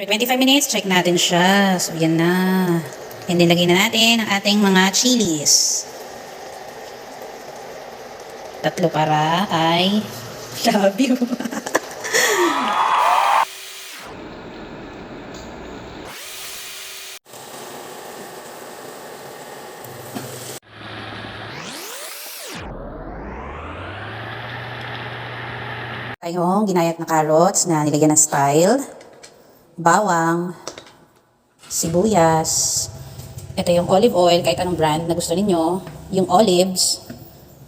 For 25 minutes, check natin siya. So, yan na. And then, lagyan na natin ang ating mga chilies. 3 para ay love you. Tayong ginayat na carrots na nilagyan ng style, bawang, sibuyas, ito yung olive oil, kahit anong brand na gusto ninyo, yung olives,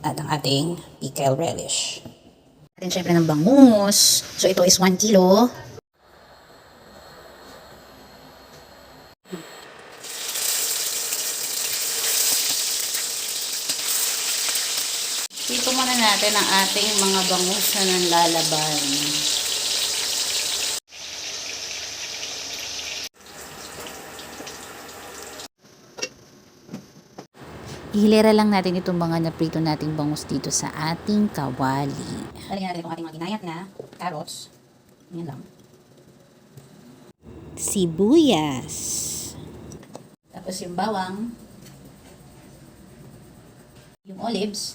at ang ating pickle relish. Atin syempre ng bangus, so ito is 1 kilo. Dito muna natin ang ating mga bangus na nanlalaban. Ihilera lang natin itong mga naprito nating bangus dito sa ating kawali. Lalagyan natin itong ating mga ginayat na carrots. Yan lang. Sibuyas. Tapos yung bawang. Yung olives.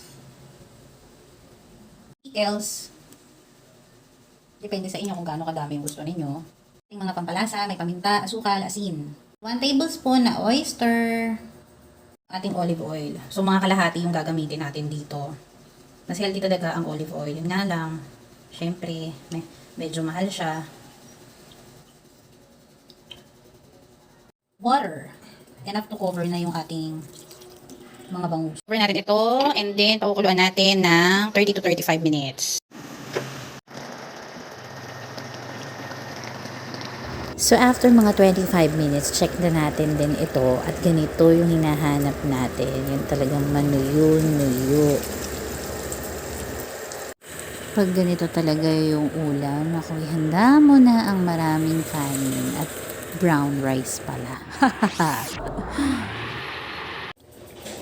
Pickles. Depende sa inyo kung gaano kadami yung gusto ninyo. Yung mga pampalasa, may paminta, asukal, asin. 1 tablespoon na oyster. Ating olive oil. So, mga kalahati yung gagamitin natin dito. Mas healthy talaga ang olive oil. Yun nga lang, syempre, medyo mahal siya. Water. Enough to cover na yung ating mga bangus. Cover natin ito, and then pakukuluan natin ng 30 to 35 minutes. So after mga 25 minutes, check na natin din ito at ganito yung hinahanap natin. Yung talagang manuyo-nuyo. Pag ganito talaga yung ulam, ako ihanda mo na ang maraming kanin at brown rice pala.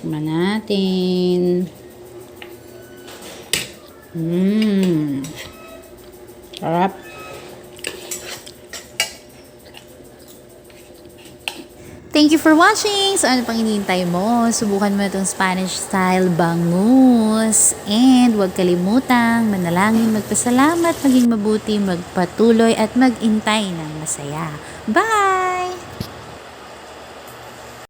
Tignan natin. Sarap. Thank you for watching! So ano pang hinihintay mo? Subukan mo itong Spanish style bangus. And huwag kalimutang manalangin, magpasalamat, maging mabuti, magpatuloy at magintay ng masaya. Bye!